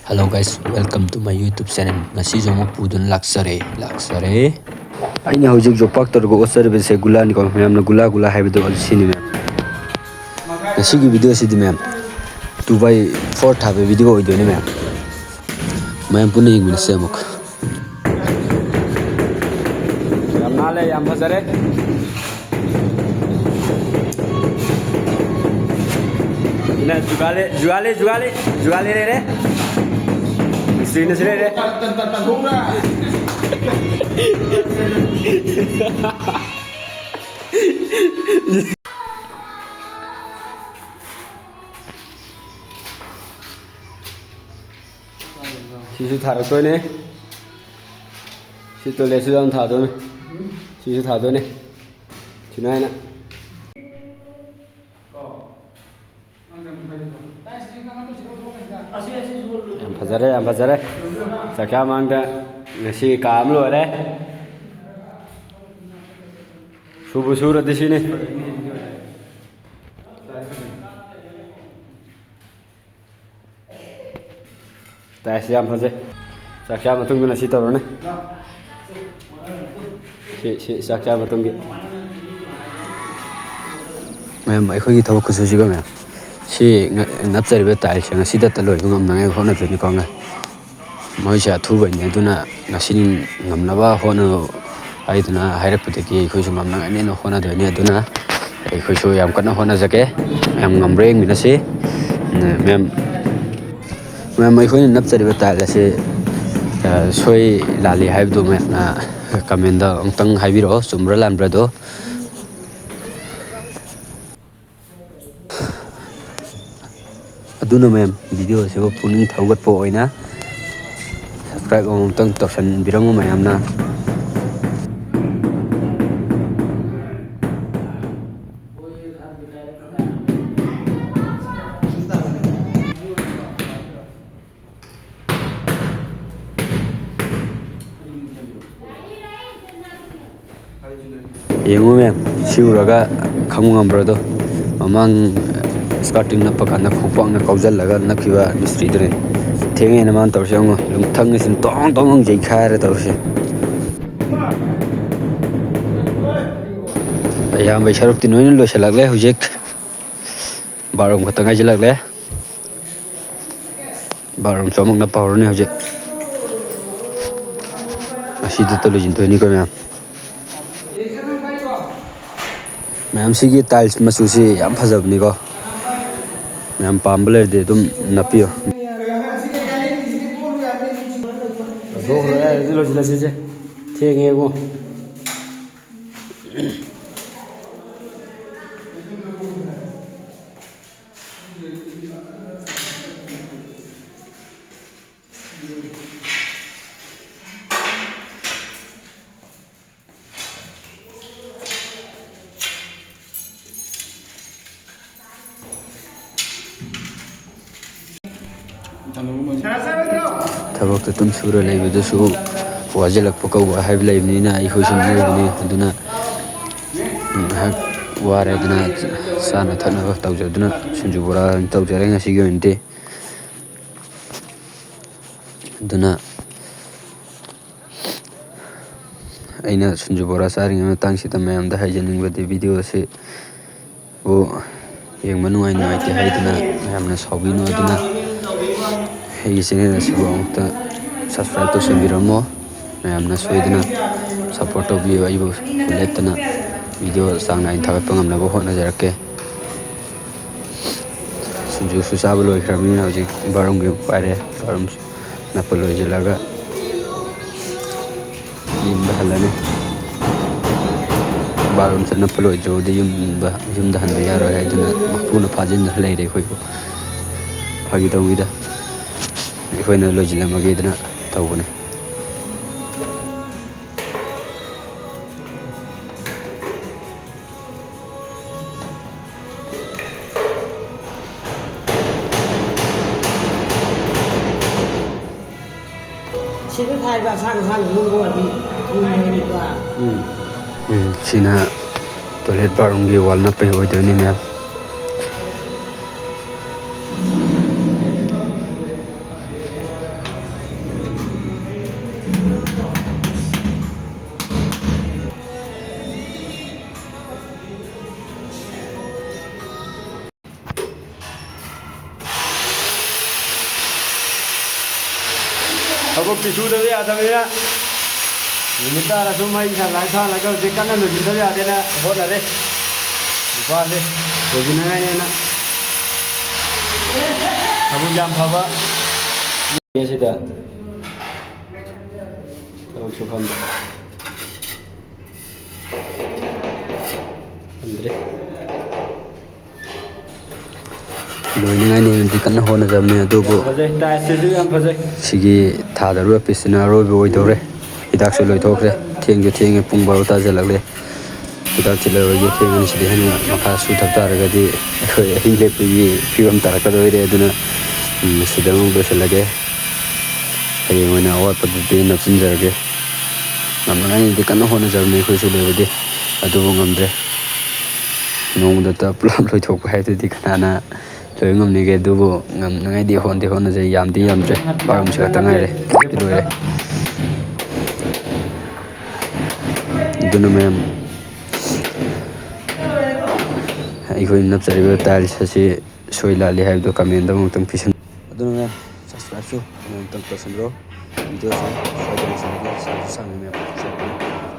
Hello guys, welcome to my YouTube channel. Ngasi jomo pudun laksare. Aina hojik jo pak tor go osar be se gula ni ko mem na gula haibe do sini mem. Ngasi gi video si di mem. 2x4 thabe video oido ni mem. Mem puni ing se mok. Yam nale yam bazare. Ina juale re. Sini deh. Sisu thả tôi nè. Sisu lấy sisu thả tôi nè. Sisu thả tôi nè. Chuyện này nè. Em bazare. Sakya mangda ngasi kaam lo re. Subuh surat di sini. Tes jam saja. Sakya matunggu nasi tahu ne. Si sakya matunggu. Mem ai khoi thaw khusu jiga mem. Si ngap chari be tai chang si da taloi ngam nangai khona pe ni konga. Moi cha thu bai ne duna ngasi ngam na ba hono ai duna hairap te ki khoi su ngam nangai ne no khona de ne duna ai khoi su yam kana hona jake yam ngam reng mina si mem ai khoi nap chari be tai la si soi lali haib do me na comment da ongtang haibiro sumra lan bra do. Aduna mem video se ko puning thaugat po oina subscribe ong tang tosan birang mayam na yengu mem siuraga khngmbiro do mamang starting na pakana khupang na kaujal laga nakhiwa mystery dre thenge na man tawse ngo lungthang sin tong jai khaire tawse ayam bai sharuk tin noin lo shalak le hujek barom khatanga jilak le barom chomok na power ne hujek asidi to lo jin to ni ko ma'am sigi tiles masu si yam phajab ni ko ma'am pambler de dum napio do re lo jila se thenge go ꯊꯕꯛꯇ tum sura leibadasu wajalakpa kawwa haib leibnina ai khoi sum ni aduna ware dana sana thana tawjaduna sunju bora tawjare ngasi gi inte aduna aina sunju bora saring na tang sita mayam da hajaning bade video se o yeng manu ai nai ti haidana mayamna sobino aduna hei channel asibu amukta subscribe to sambiramo mayamna soidana support to view aibu letana video sangna in thagat pangam na bo hona jarake sunju su sablo ikramina hoji barom ge pare barom na polo jelaga yin bahalane barom sa na polo jo de yum da han ya ro haidana puna phajin lai re khoi ko phagi tawida ikhona lojila magedna tawune Sini thai ba sang lungo di ni ba sina toilet barum gi wall na pe hoy doni mem ꯊꯕꯛ ꯄꯤꯁꯨꯗꯕ ꯌꯥꯗꯕꯅꯤꯅ ꯅꯨꯃꯤꯠ ꯇꯥꯔꯁꯨ ꯃꯩ ꯊꯥꯜꯂꯒ ꯍꯧꯖꯤꯛ ꯀꯟꯅ ꯂꯣꯏꯁꯤꯟꯗꯕ ꯌꯥꯗꯦꯅ ꯍꯣꯠꯅꯔꯦ ꯅꯨꯄꯥꯁꯦ ꯂꯣꯏꯁꯤꯟꯅꯉꯥꯏꯅꯦꯅ ꯊꯕꯛ ꯌꯥꯝ ꯐꯕ ꯁꯤꯗ ꯊꯕꯛꯁꯨ ꯐꯪꯗꯦ ꯐꯪꯗ꯭ꯔꯦ ꯂꯣꯏꯅꯉꯥꯏꯅꯦꯅꯗꯤ ꯀꯟꯅ ꯍꯣꯠꯅꯖꯕꯅꯤ ꯑꯗꯨꯕꯨ ꯁꯤꯒꯤ ꯊꯥꯗꯔꯤꯕ ꯄꯤꯁꯁꯤꯅ ꯑꯔꯣꯏꯕ ꯑꯣꯏꯗꯧꯔꯦ ꯍꯤꯗꯥꯛꯁꯨ ꯂꯣꯏꯊꯣꯛꯈ꯭ꯔꯦ ꯊꯦꯡꯁꯨ ꯊꯦꯡꯉꯦ ꯄꯨꯡ 12 ꯇꯥꯁꯤꯜꯂꯛꯂꯦ ꯍꯤꯗꯥꯛ ꯊꯤꯜꯂꯔꯣꯏꯒꯦ ꯊꯦꯡꯉꯅꯤ ꯁꯤꯗ ꯍꯦꯟꯅ ꯃꯈꯥ ꯁꯨꯊꯕ ꯇꯥꯔꯒꯗꯤ ꯑꯩꯈꯣꯏ ꯑꯍꯤꯡ ꯂꯦꯛꯄꯒꯤ ꯐꯤꯕꯝ ꯇꯥꯔꯛꯀꯗꯣꯏꯔꯦ ꯑꯗꯨꯅ ꯁꯤꯗ ꯑꯃꯨꯛ ꯂꯣꯏꯁꯤꯜꯂꯒꯦ ꯍꯌꯦꯡ ꯑꯣꯏꯅ ꯑꯋꯥꯠꯄꯗꯨꯗꯤ ꯅꯞꯆꯤꯟꯖꯔꯒꯦ ꯉꯝꯅꯉꯥꯏꯅꯗꯤ ꯀꯟꯅ ꯍꯣꯠꯅꯖꯕꯅꯤ ꯑꯩꯈꯣꯏꯁꯨ ꯂꯣꯏꯕꯗꯤ ꯑꯗꯨꯕꯨ ꯉꯝꯗ꯭ꯔꯦ ꯅꯣꯡꯃꯗ ꯄꯨꯂꯞ ꯂꯣꯏꯊꯣꯛꯄ ꯍꯥꯏꯗꯨꯗꯤ ꯀꯅꯥꯅ ꯂꯣꯏꯕ ꯉꯝꯅꯤꯒꯦ ꯑꯗꯨꯕꯨ ꯉꯝꯅꯉꯥꯏꯗꯤ ꯍꯣꯠꯅꯖꯩ ꯌꯥꯝꯗꯤ ꯌꯥꯝꯗ꯭ꯔꯦ ꯕꯥꯠꯔꯨꯝꯁꯤ ꯈꯛꯇ ꯉꯥꯏꯔꯦ ꯂꯣꯏꯔꯦ ꯑꯗꯨꯅ ꯃꯌꯥꯝ ꯑꯩꯈꯣꯏꯅ ꯅꯞꯆꯔꯤꯕ ꯇꯥꯏꯜꯁ ꯑꯁꯤ ꯁꯣꯏ ꯂꯥꯜꯂꯤ ꯍꯥꯏꯕꯗꯨ ꯀꯃꯦꯟꯗ ꯑꯃꯨꯛꯇꯪ ꯄꯤꯁꯟ ꯑꯗꯨꯅ ꯃꯌꯥꯝ ꯁꯕꯁꯀ꯭ꯔꯥꯏꯕꯁꯨ ꯑꯃꯨꯛꯇꯪ ꯇꯧꯁꯟꯕꯤꯔꯣ ꯚꯤꯗꯤꯑꯣꯁꯦ ꯁ꯭ꯋꯥꯏꯗ ꯂꯣꯏꯁꯤꯜꯂꯒꯦ ꯁꯥꯡꯁꯨ ꯁꯥꯡꯉꯤ ꯃꯌꯥꯝ